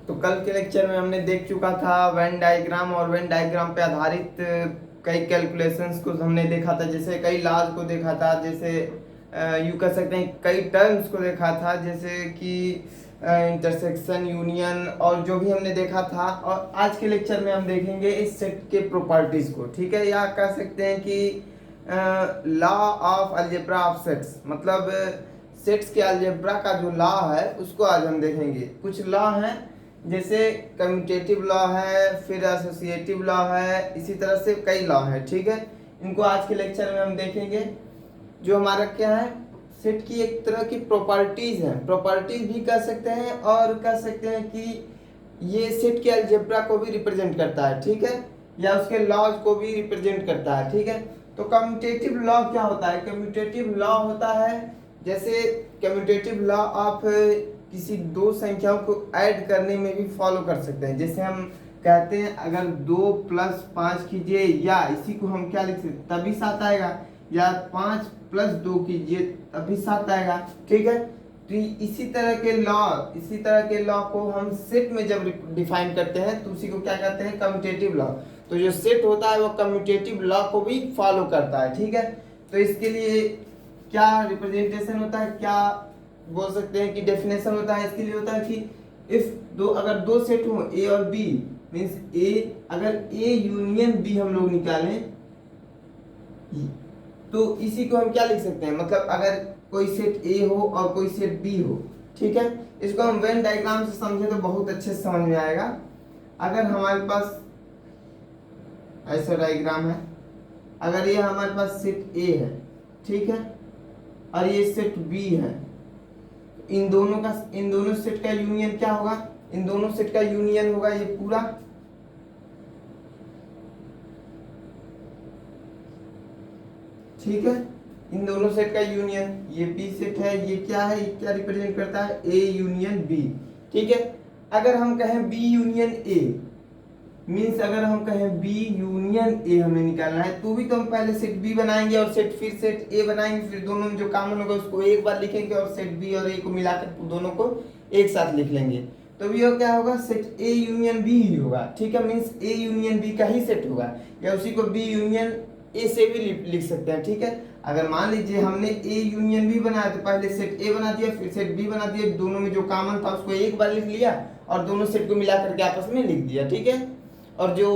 तो कल के लेक्चर में हमने देख चुका था वेन डायग्राम, और वेन डायग्राम पे आधारित कई कैलकुलेशंस को हमने देखा था, जैसे कई लॉज को देखा था, जैसे यूँ कह सकते हैं कई टर्म्स को देखा था, जैसे कि इंटरसेक्शन, यूनियन और जो भी हमने देखा था। और आज के लेक्चर में हम देखेंगे इस सेट के प्रॉपर्टीज को, ठीक है, या कह सकते हैं कि law of algebra of sets, मतलब सेट्स के अलजेब्रा का जो लॉ है उसको आज हम देखेंगे। कुछ लॉ हैं जैसे कम्यूटेटिव लॉ है, फिर एसोसिएटिव लॉ है, इसी तरह से कई लॉ है, ठीक है। इनको आज के लेक्चर में हम देखेंगे। जो हमारा क्या है, सेट की एक तरह की प्रॉपर्टीज हैं, प्रॉपर्टीज भी कह सकते हैं, और कह सकते हैं कि ये सेट के अलजेब्रा को भी रिप्रेजेंट करता है, ठीक है, या उसके लॉज को भी रिप्रेजेंट करता है, ठीक है। तो कम्यूटेटिव लॉ क्या होता है? कम्यूटेटिव लॉ होता है, जैसे कम्यूटेटिव लॉ आप किसी दो संख्याओं को ऐड करने में भी फॉलो कर सकते हैं। जैसे हम कहते हैं अगर 2 + 5 कीजिए, या इसी को हम क्या लिख सकते हैं, तभी 7 आएगा, या 5 + 2 कीजिए तभी 7 आएगा, ठीक है। तो इसी तरह के लॉ को हम सेट में जब डिफाइन करते हैं तो उसी को क्या कहते हैं, कम्यूटेटिव लॉ। तो जो सेट होता है वो कम्यूटेटिव लॉ को भी फॉलो करता है, ठीक है। तो इसके लिए क्या रिप्रेजेंटेशन होता है, क्या बोल सकते हैं कि डेफिनेशन होता है, इसके लिए होता है कि अगर दो सेट हो ए और बी, मीन्स अगर ए यूनियन बी हम लोग निकालें तो इसी को हम क्या लिख सकते हैं, मतलब अगर कोई सेट ए हो और कोई सेट बी हो, ठीक है। इसको हम वेन डायग्राम से समझे तो बहुत अच्छे से समझ में आएगा। अगर हमारे पास ऐसा डायग्राम है, अगर ये हमारे पास सेट ए है, ठीक है, और ये सेट बी है, इन दोनों सेट का यूनियन क्या होगा, इन दोनों सेट का यूनियन होगा ये पूरा, ठीक है। इन दोनों सेट का यूनियन, ये बी सेट है, ये क्या है, ये क्या रिप्रेजेंट करता है, ए यूनियन बी, ठीक है। अगर हम कहें बी यूनियन ए, मीन्स अगर हम कहें बी यूनियन ए हमें निकालना है, तो भी तो हम पहले सेट बी बनाएंगे और फिर सेट ए बनाएंगे, फिर दोनों में जो कॉमन होगा उसको एक बार लिखेंगे और सेट बी और ए को मिलाकर दोनों को एक साथ लिख लेंगे। तो भी क्या होगा, सेट ए यूनियन बी ही होगा, ठीक है, मीन्स ए यूनियन बी का ही सेट होगा, या उसी को बी यूनियन ए से भी लिख सकते हैं, ठीक है। अगर मान लीजिए हमने ए यूनियन बी बनाया तो पहले सेट ए बना दिया, फिर सेट बी बना दिया, दोनों में जो कॉमन था उसको एक बार लिख लिया और दोनों सेट को मिला करके आपस में लिख दिया, ठीक है। और जो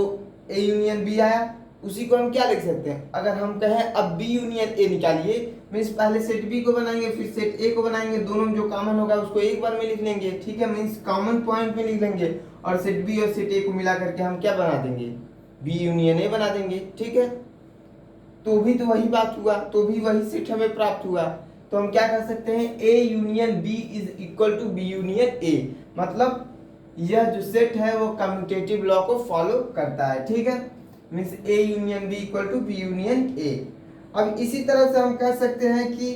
ए यूनियन बी आया उसी को हम क्या लिख सकते हैं, अगर हम कहें अब बी यूनियन ए निकालिए, मीन्स पहले सेट बी को बनाएंगे फिर सेट ए को बनाएंगे, दोनों में जो कॉमन होगा उसको एक बार में लिख लेंगे, ठीक है, मीन्स कॉमन पॉइंट में लिख लेंगे, और सेट बी और सेट ए को मिला करके हम क्या बना देंगे, बी यूनियन ए बना देंगे, ठीक है। तो भी तो वही बात हुआ, तो भी वही सेट हमें प्राप्त हुआ। तो हम क्या कर सकते हैं, A union B is equal to B union A, मतलब यह जो सेट है वो कम्यूटेटिव लॉ को फॉलो करता है, ठीक है, means A union B equal to B union A. अब इसी तरह से हम कह सकते हैं कि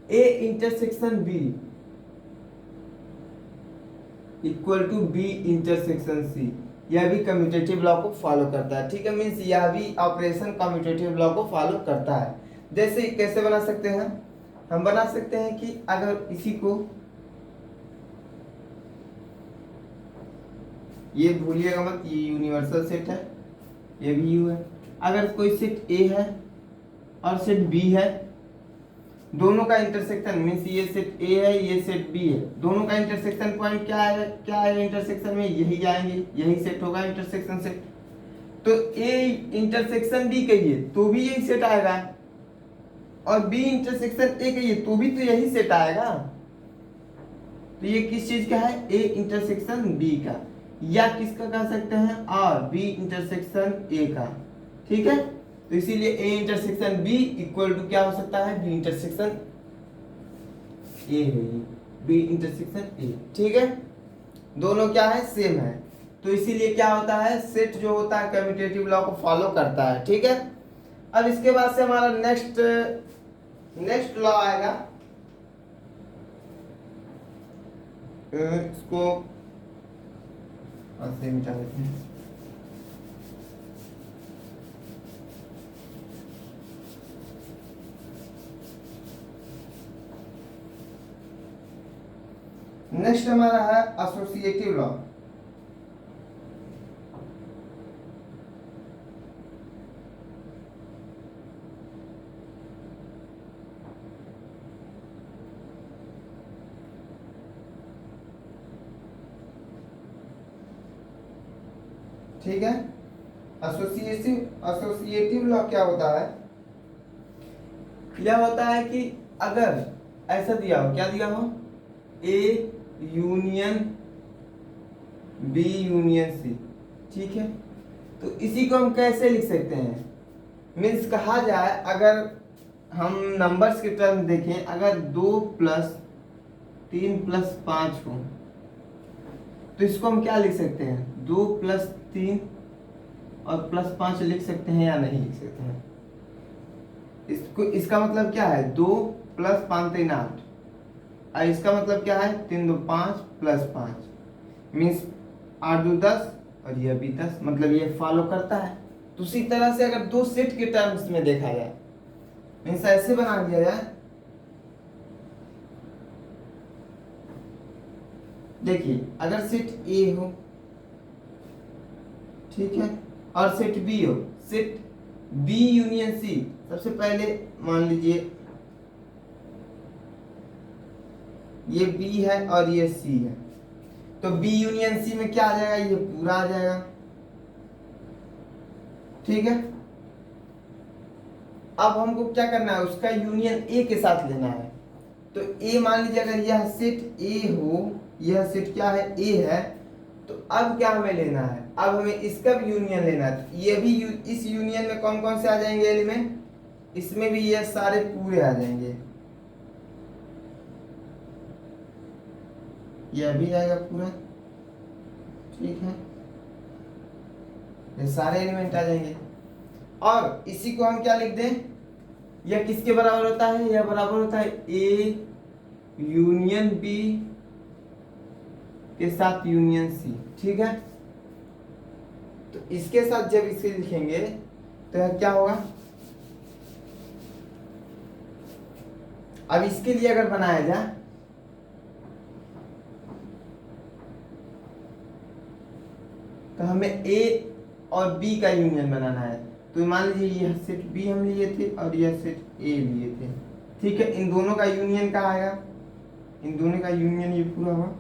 A intersection B equal to B intersection C, यह भी कम्यूटेटिव लॉ को फॉलो करता है, ठीक है, मीन्स यह भी ऑपरेशन कम्यूटेटिव लॉ को फॉलो करता है। जैसे कैसे बना सकते हैं, हम बना सकते हैं कि अगर इसी को, ये भूलिएगा मत, ये यूनिवर्सल सेट है, ये भी यू है। अगर कोई सेट ए है और सेट बी है, दोनों का इंटरसेक्शन, मीन्स ये सेट ए है ये सेट बी है, दोनों का इंटरसेक्शन पॉइंट क्या है इंटरसेक्शन में, यही जाएंगे, यही सेट होगा इंटरसेक्शन सेट। तो ए इंटरसेक्शन बी कहिए तो भी यही सेट आएगा, और बी इंटरसेक्शन ए कहिए तो भी तो यही सेट आएगा। तो ये किस चीज का है, ए इंटरसेक्शन बी का, या किसका कह सकते हैं, और बी इंटरसेक्शन ए का, ठीक है। तो इसीलिए A intersection B equal to क्या हो सकता है, बी इंटरसेक्शन ए है, बी इंटरसेक्शन ए, ठीक है, दोनों क्या है, सेम है। तो इसीलिए क्या होता है, सेट जो होता है कम्यूटेटिव लॉ को फॉलो करता है, ठीक है। अब इसके बाद से हमारा नेक्स्ट लॉ आएगा, इसको ऐसे मिटा देते हैं। नेक्स्ट हमारा है एसोसिएटिव लॉ। ठीक है। एसोसिएटिव लॉ क्या होता है, यह होता है कि अगर ऐसा दिया हो, क्या दिया हो, A union B union C, ठीक है, तो इसी को हम कैसे लिख सकते हैं, मीन्स कहा जाए अगर हम नंबर्स के टर्म देखें, अगर 2 + 3 + 5 हो तो इसको हम क्या लिख सकते हैं, 2 + 3 और +5 लिख सकते हैं या नहीं लिख सकते हैं। इसको, इसका मतलब क्या है, 2 + 5 3 8, और इसका मतलब क्या है, 3 2 5 + 5 मीन्स 8 2 10 और यह भी 10, मतलब ये फॉलो करता है। तो उसी तरह से अगर दो सेट के टर्म्स में देखा जाए, मीन्स ऐसे बना दिया जाए, देखिए अगर सेट ए हो, ठीक है, और सेट बी हो, सेट बी यूनियन सी, सबसे पहले मान लीजिए ये बी है और ये सी है, तो बी यूनियन सी में क्या आ जाएगा, ये पूरा आ जाएगा, ठीक है। अब हमको क्या करना है, उसका यूनियन ए के साथ लेना है। तो ए मान लीजिए अगर यह सेट ए हो, यह सेट क्या है, ए है, तो अब क्या हमें लेना है, अब हमें इसका भी यूनियन लेना है। तो ये भी इस यूनियन में कौन कौन से आ जाएंगे एलिमेंट, इसमें भी ये सारे पूरे आ जाएंगे, यह भी आएगा पूरा, ठीक है, ये सारे एलिमेंट आ जाएंगे। और इसी को हम क्या लिख दें, यह किसके बराबर होता है, यह बराबर होता है ए यूनियन बी के साथ यूनियन सी, ठीक है। तो इसके साथ जब इसे लिखेंगे तो यह क्या होगा, अब इसके लिए अगर बनाया जाए तो हमें ए और बी का यूनियन बनाना है। तो मान लीजिए यह सेट बी हम लिए थे और यह सेट ए लिए थे, ठीक है, इन दोनों का यूनियन कहाँ आएगा, इन दोनों का यूनियन ये पूरा हुआ।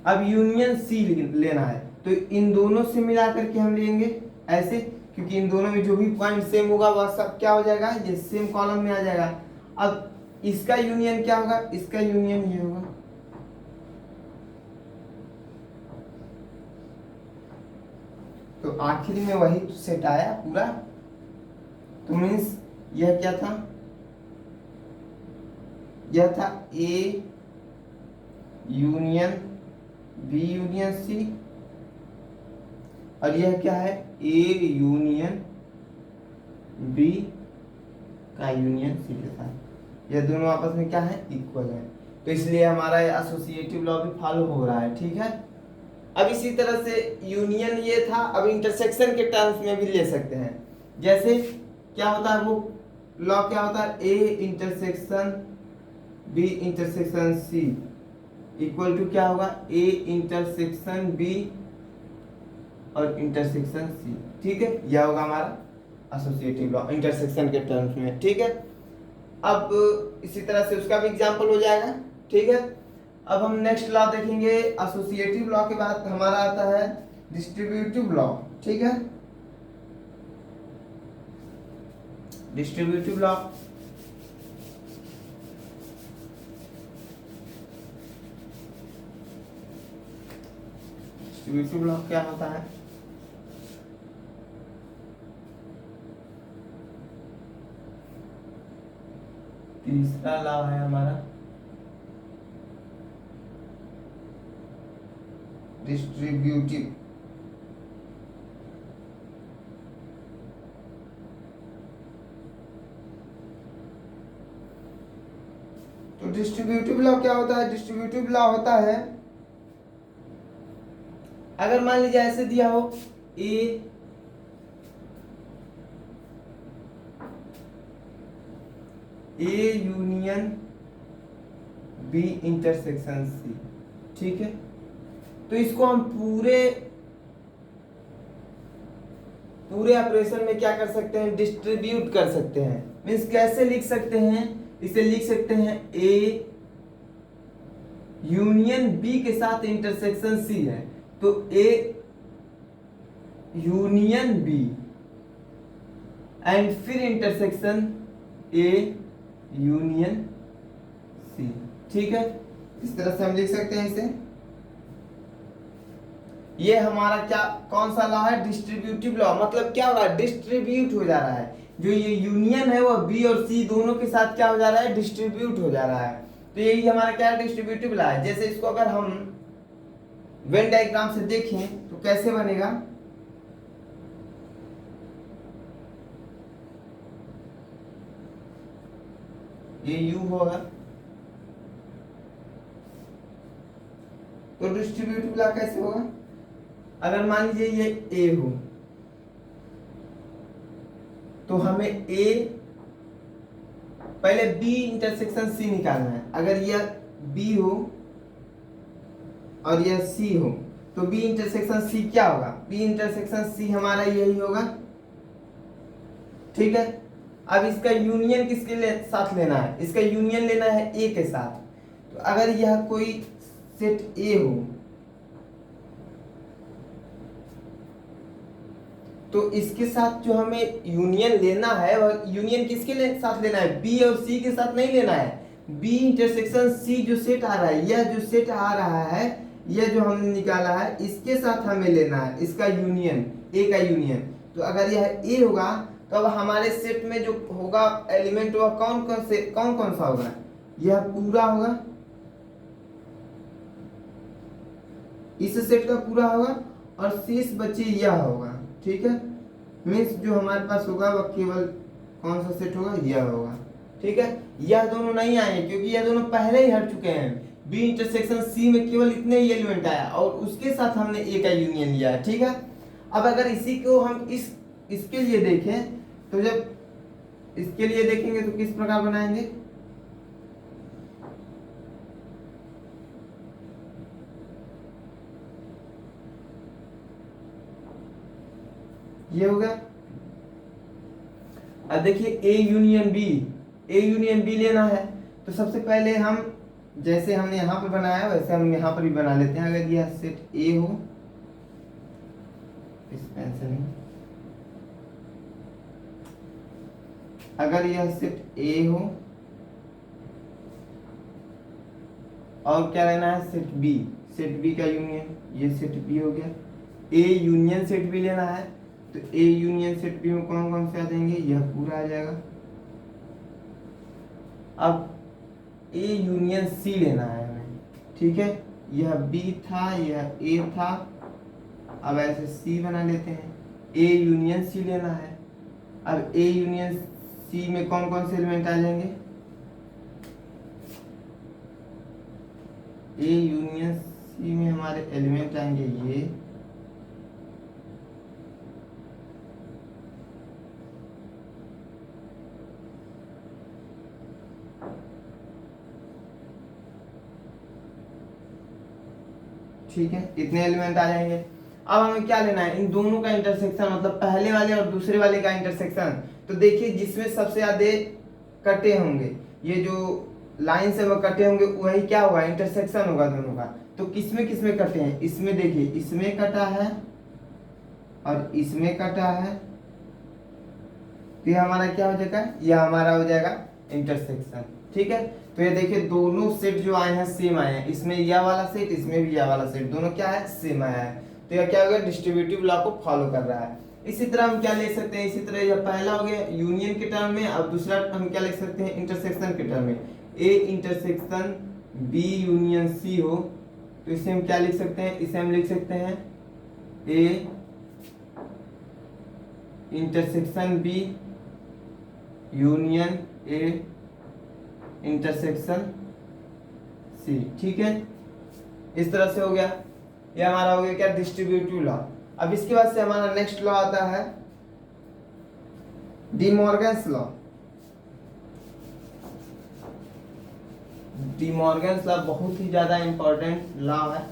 अब यूनियन सी लेना है, तो इन दोनों से मिला करके हम लेंगे ऐसे, क्योंकि इन दोनों में जो भी पॉइंट सेम होगा वह सब क्या हो जाएगा, ये सेम कॉलम में आ जाएगा। अब इसका यूनियन क्या होगा, इसका यूनियन ये होगा, तो आखिर में वही सेट आया पूरा। तो मीन्स यह क्या था, यह था A union B union C, और यह क्या है, ए यूनियन बी का यूनियन सी के साथ, यह दोनों आपस में क्या है, इक्वल है। तो इसलिए हमारा एसोसिएटिव लॉ भी फॉलो हो रहा है, ठीक है। अब इसी तरह से यूनियन ये था, अब इंटरसेक्शन के टर्म्स में भी ले सकते हैं। जैसे क्या होता है, वो लॉ क्या होता है, A intersection B intersection C equal to क्या होगा, ए इंटरसेक्शन बी और इंटरसेक्शन सी, ठीक है, यह होगा हमारा एसोसिएटिव लॉ इंटरसेक्शन के टर्म्स में, ठीक है। अब इसी तरह से उसका भी एग्जांपल हो जाएगा, ठीक है। अब हम नेक्स्ट लॉ देखेंगे, एसोसिएटिव लॉ के बाद हमारा आता है डिस्ट्रीब्यूटिव लॉ, ठीक है। डिस्ट्रीब्यूटिव लॉ डिस्ट्रीब्यूटिव लॉ क्या होता है, तीसरा लॉ है हमारा डिस्ट्रीब्यूटिव। तो डिस्ट्रीब्यूटिव लॉ क्या होता है, डिस्ट्रीब्यूटिव लॉ होता है, अगर मान लीजिए ऐसे दिया हो A union B intersection C, ठीक है, तो इसको हम पूरे ऑपरेशन में क्या कर सकते हैं, डिस्ट्रीब्यूट कर सकते हैं। मीन्स कैसे लिख सकते हैं, इसे लिख सकते हैं ए यूनियन बी के साथ इंटरसेक्शन सी है, तो ए यूनियन बी एंड फिर इंटरसेक्शन ए यूनियन सी। ठीक है, इस तरह से हम लिख सकते हैं इसे। ये हमारा क्या कौन सा लॉ है? Distributive law. मतलब क्या हो रहा है? डिस्ट्रीब्यूट हो जा रहा है। जो ये यूनियन है वो बी और सी दोनों के साथ क्या हो जा रहा है? डिस्ट्रीब्यूट हो जा रहा है। तो यही हमारा क्या है? डिस्ट्रीब्यूटिव लॉ है। जैसे इसको अगर हम वेन डायग्राम से देखें तो कैसे बनेगा? ये यू होगा, तो डिस्ट्रीब्यूटिव लॉ कैसे होगा? अगर मान लीजिए ये ए हो तो हमें ए पहले बी इंटरसेक्शन सी निकालना है। अगर यह बी हो और यह सी हो तो बी इंटरसेक्शन सी क्या होगा? बी इंटरसेक्शन सी हमारा यही होगा। ठीक है, अब इसका यूनियन किसके साथ लेना है? इसका यूनियन लेना है ए के साथ। तो अगर यह कोई सेट ए हो तो इसके साथ जो हमें यूनियन लेना है वह यूनियन किसके साथ लेना है? बी और सी के साथ नहीं लेना है। बी इंटरसेक्शन सी जो सेट आ रहा है, यह जो सेट आ रहा है, यह जो हमने निकाला है, इसके साथ हमें लेना है इसका यूनियन, ए का यूनियन। तो अगर यह ए होगा तो अब हमारे सेट में जो होगा एलिमेंट वह कौन कौन सा होगा? यह पूरा होगा, इस सेट का पूरा होगा, और शेष बचे यह होगा। ठीक है, मीन्स जो हमारे पास होगा वह केवल कौन सा सेट होगा? यह होगा। ठीक है, यह दोनों नहीं आए क्योंकि यह दोनों पहले ही हट चुके हैं। बी इंटरसेक्शन सी में केवल इतने ही एलिमेंट आया और उसके साथ हमने ए का यूनियन लिया है। ठीक है, अब अगर इसी को हम इसके लिए देखें तो जब इसके लिए देखेंगे तो किस प्रकार बनाएंगे? ये हो गया। अब देखिए ए यूनियन बी लेना है तो सबसे पहले हम जैसे हमने यहां पर बनाया वैसे हम यहां पर भी बना लेते हैं। अगर यह सेट ए हो, इस पेन से नहीं, अगर यह सेट ए हो और क्या लेना है? सेट बी का यूनियन, ये सेट बी हो गया। ए यूनियन सेट बी लेना है तो ए यूनियन सेट बी में कौन कौन से आ जाएंगे? यह पूरा आ जाएगा। अब ए यूनियन सी लेना है हमें। ठीक है, यह बी था, यह ए था, अब ऐसे सी बना लेते हैं। ए यूनियन सी लेना है। अब ए यूनियन सी में कौन कौन से एलिमेंट आ जाएंगे? ए यूनियन सी में हमारे एलिमेंट आएंगे ये, ठीक है, इतने एलिमेंट आ जाएंगे। अब हमें क्या लेना है? इन दोनों का इंटरसेक्शन, मतलब पहले वाले और दूसरे वाले का इंटरसेक्शन। तो देखिए जिसमें सबसे ज्यादा कटे होंगे, ये जो लाइन से वह कटे होंगे, वही क्या होगा? इंटरसेक्शन होगा दोनों का। तो किसमें किसमें कटे हैं? इसमें देखिए, इसमें कटा है और इसमें कटा है, तो ये हमारा क्या हो जाएगा? यह हमारा हो जाएगा इंटरसेक्शन। ठीक है, तो ये देखिए दोनों सेट जो आए हैं सेम आए हैं। इसमें यह वाला सेट, इसमें भी यह वाला सेट, दोनों क्या है? सेम आया है। तो यह क्या हो गया? डिस्ट्रीब्यूटिव लॉ को फॉलो कर रहा है। इसी तरह हम क्या ले सकते हैं? इसी तरह यह पहला हो गया यूनियन के टर्म में, अब दूसरा हम क्या लिख सकते हैं? इंटरसेक्शन के टर्म में। A intersection B union C हो तो इसे हम क्या लिख सकते हैं? इसे हम लिख सकते हैं A intersection B union A intersection C. ठीक है, इस तरह से हो गया। ये हमारा हो गया क्या? Distributive law. अब इसके बाद से हमारा नेक्स्ट लॉ आता है D Morgan's law. D Morgan's law बहुत ही ज्यादा इंपॉर्टेंट लॉ है।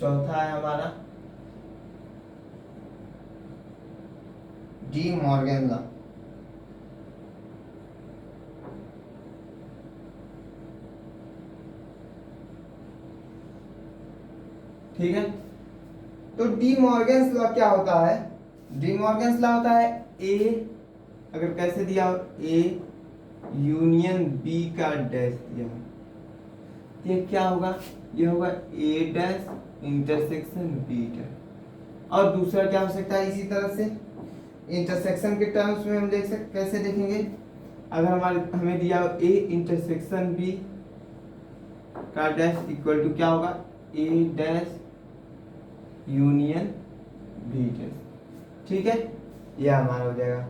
चौथा है हमारा डी मॉर्गन लॉ। ठीक है, तो डी मॉर्गन्स लॉ क्या होता है? डी मॉर्गन्स लॉ होता है ए, अगर कैसे दिया हो, ए यूनियन बी का डैश दिया हो, ये क्या होगा? ये होगा ए डैश इंटरसेक्शन बी डैश। और दूसरा क्या हो सकता है? इसी तरह से इंटरसेक्शन के टर्म्स में हम देख सकते, कैसे देखेंगे? अगर हमें दिया हो ए इंटरसेक्शन बी का डैश इक्वल टू क्या होगा? ए डैश यूनियन बी डैश। ठीक है, यह हमारा हो जाएगा।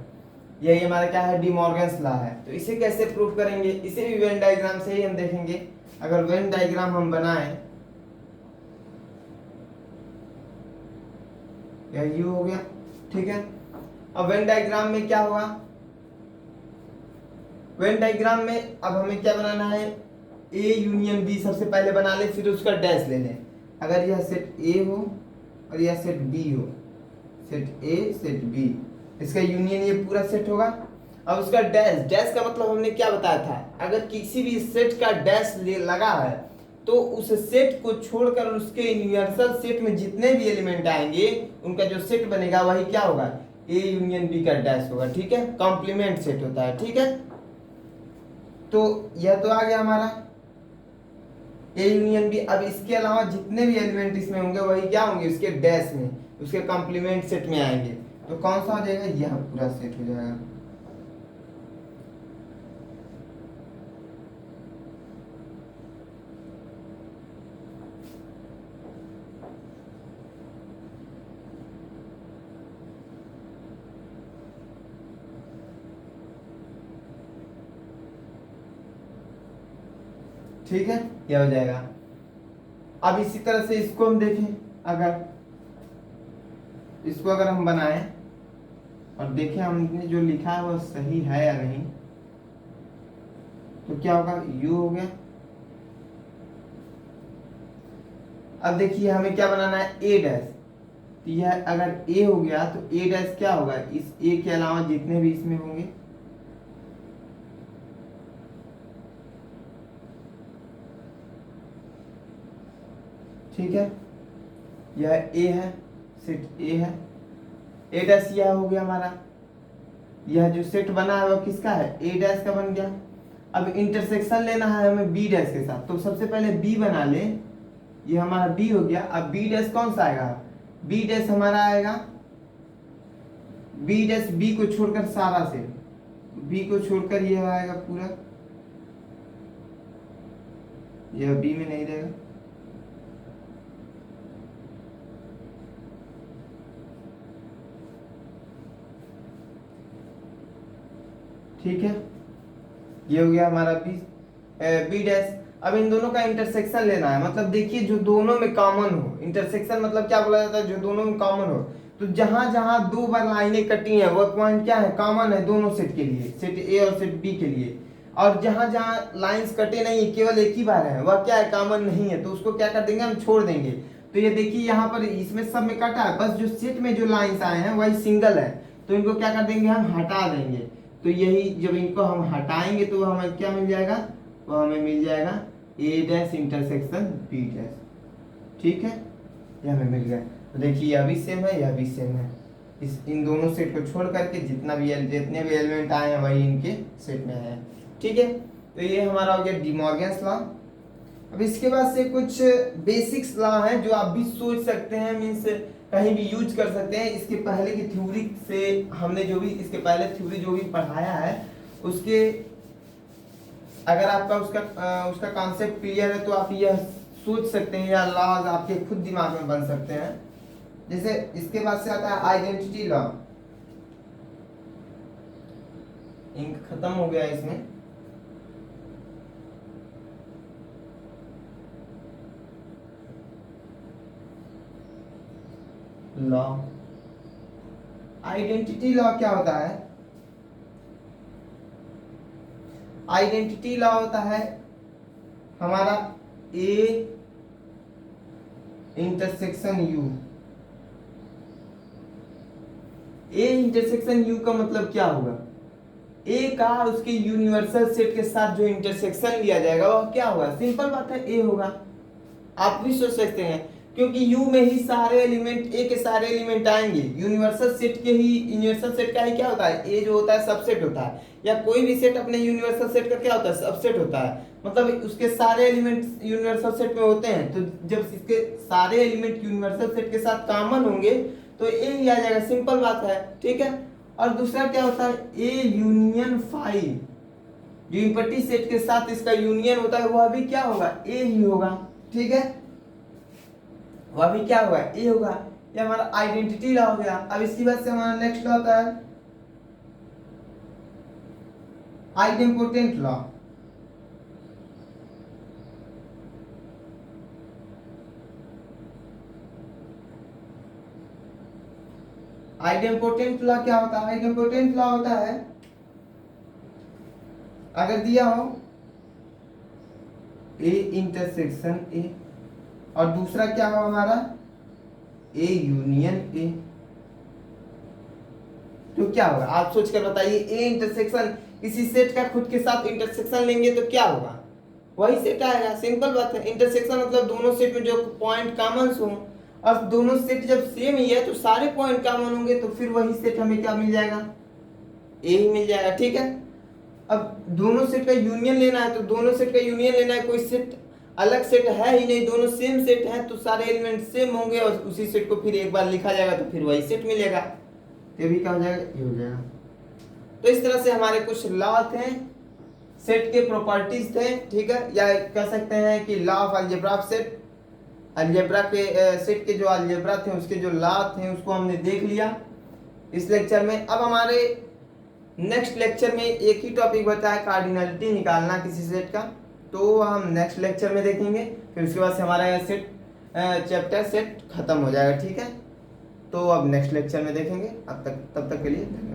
यही हमारा क्या है? डी मॉर्गन्स लॉ है। तो इसे कैसे प्रूव करेंगे? इसे भी वेन डायग्राम से ही हम देखेंगे। अगर वेन डायग्राम हम बनाएं, यह यू हो गया। ठीक है, अब वेन डायग्राम में क्या होगा? वेन डायग्राम में अब हमें क्या बनाना है? ए यूनियन बी सबसे पहले बना ले, फिर उसका डैश ले लें। अगर यह सेट ए हो और यह सेट बी हो, सेट ए सेट बी, इसका यूनियन ये पूरा सेट होगा। अब उसका डैश, डैश का मतलब हमने क्या बताया था? अगर किसी भी सेट का डैश लगा है तो उस सेट को छोड़कर उसके यूनिवर्सल सेट में जितने भी एलिमेंट आएंगे उनका जो सेट बनेगा वही क्या होगा? ए यूनियन बी का डैश होगा। ठीक है, कॉम्प्लीमेंट सेट होता है। ठीक है, तो यह तो आ गया हमारा ए यूनियन बी। अब इसके अलावा जितने भी एलिमेंट इसमें होंगे वही क्या होंगे? उसके डैश में, उसके कॉम्प्लीमेंट सेट में आएंगे। तो कौन सा हो जाएगा? यह पूरा सेट हो जाएगा। ठीक है, यह हो जाएगा। अब इसी तरह से इसको हम देखें, अगर इसको अगर हम बनाएं और देखें हमने जो लिखा है वो सही है या नहीं, तो क्या होगा? यू हो गया। अब देखिए हमें क्या बनाना है? ए डैश। तो यह अगर ए हो गया तो ए डैश क्या होगा? इस ए के अलावा जितने भी इसमें होंगे, ठीक है, यह ए है, सेट ए है, ए डैश यह हो गया हमारा। यह जो सेट बना है वो किसका है? ए डैश का बन गया। अब इंटरसेक्शन लेना है हमें बी डैश के साथ, तो सबसे पहले बी बना ले, ये हमारा बी हो गया। अब बी डैश कौन सा आएगा? बी डैश हमारा आएगा, बी डैश बी को छोड़कर सारा से, बी को छोड़कर यह आएगा पूरा, यह बी में नहीं रहेगा। ठीक है, ये हो गया हमारा बी डैश। अब इन दोनों का इंटरसेक्शन लेना है, मतलब देखिए जो दोनों में कॉमन हो। इंटरसेक्शन मतलब क्या बोला जाता है? जो दोनों में कॉमन हो। तो जहां जहां दो बार लाइनें कटी हैं वह पॉइंट क्या है? कॉमन है दोनों सेट के लिए, सेट ए और सेट बी के लिए। और जहां जहां लाइंस कटे नहीं, केवल एक ही बार है, वह क्या है? कॉमन नहीं है, तो उसको क्या कर देंगे? हम छोड़ देंगे। तो ये देखिए यहाँ पर इसमें सब में कटा है, बस जो सेट में जो लाइंस आए हैं वही सिंगल है, तो इनको क्या कर देंगे? हम हटा देंगे। तो यही जब इनको हम हटाएंगे तो हमें क्या मिल जाएगा? वो हमें मिल जाएगा ए डैश इंटरसेक्शन बी डैश। ठीक है, ये हमें मिल गया। तो देखिए यह भी सेम है, यह भी सेम है। इन दोनों सेट को छोड़ करके जितने भी एलिमेंट आए हैं वही इनके सेट में है। ठीक है, तो ये हमारा हो गया डी मॉर्गन्स लॉ। अब इसके बाद से कुछ बेसिक्स लॉ हैं जो आप भी सोच सकते हैं, मीन्स कहीं भी यूज कर सकते हैं। इसके पहले की थ्योरी से हमने जो भी इसके पहले थ्योरी जो भी पढ़ाया है उसके, अगर आपका उसका कॉन्सेप्ट क्लियर है तो आप यह सोच सकते हैं या लॉज आपके खुद दिमाग में बन सकते हैं। जैसे इसके बाद से आता है आइडेंटिटी लॉ। इंक खत्म हो गया इसमें। लॉ, आइडेंटिटी लॉ क्या होता है? आइडेंटिटी लॉ होता है हमारा A intersection you. A intersection you का मतलब क्या होगा? ए का उसके यूनिवर्सल सेट के साथ जो इंटरसेक्शन लिया जाएगा वह क्या होगा? सिंपल बात है, ए होगा। आप भी सोच सकते हैं क्योंकि यू में ही सारे एलिमेंट, ए के सारे एलिमेंट आएंगे। यूनिवर्सल सेट के ही, यूनिवर्सल सेट का ही क्या होता है? ए जो होता है सबसेट होता है, या कोई भी सेट अपने यूनिवर्सल सेट का क्या होता है? सबसेट होता है। मतलब उसके सारे एलिमेंट यूनिवर्सल सेट में होते हैं, तो जब इसके सारे एलिमेंट यूनिवर्सल सेट के साथ कॉमन होंगे तो ए ही आ जाएगा। सिंपल बात है, ठीक है। और दूसरा क्या होता है? ए यूनियन फाई, जो इम्पटी सेट के साथ इसका यूनियन होता है वह भी क्या होगा? ए ही होगा, ठीक है। वह भी क्या होगा? ए होगा। ये हमारा आइडेंटिटी लॉ हो गया। अब इसकी वजह से हमारा नेक्स्ट लॉ आता है आइडेंपोटेंट लॉ। आइडेंपोटेंट लॉ क्या होता है? आइडेंपोटेंट लॉ होता है, अगर दिया हो ए इंटरसेक्शन ए, और दूसरा क्या हो हमारा? ए यूनियन ए, तो क्या होगा? आप सोच कर बताइए। ए इंटरसेक्शन, किसी सेट का खुद के साथ इंटरसेक्शन लेंगे तो क्या होगा? वही सेट आएगा। सिंपल बात है। इंटरसेक्शन मतलब दोनों सेट में जो पॉइंट कॉमन हो, और दोनों सेट जब सेम ही है तो सारे पॉइंट कॉमन होंगे, तो फिर वही सेट हमें क्या मिल जाएगा? ए ही मिल जाएगा, ठीक है। अब दोनों सेट का यूनियन लेना है, तो दोनों सेट का यूनियन लेना है, कोई सेट अलग सेट है ही नहीं, दोनों सेम सेट है, तो सारे एलिमेंट सेम होंगे और उसी सेट को फिर एक बार लिखा जाएगा तो फिर वही सेट मिलेगा। ये भी क्या हो जाएगा? ये हो जाएगा। तो इस तरह से हमारे कुछ लॉ थे, सेट के प्रॉपर्टीज थे, ठीक है। या कह सकते हैं कि law of algebra of set, algebra के सेट के जो अलजेब्रा थे उसके जो लॉ थे उसको हमने देख लिया इस लेक्चर में। अब हमारे नेक्स्ट लेक्चर में एक ही टॉपिक बचा है, कार्डिनलिटी निकालना किसी सेट का, तो हम नेक्स्ट लेक्चर में देखेंगे। फिर उसके बाद से हमारा यह सेट चैप्टर सेट खत्म हो जाएगा, ठीक है। तो अब नेक्स्ट लेक्चर में देखेंगे। अब तक, तब तक के लिए धन्यवाद।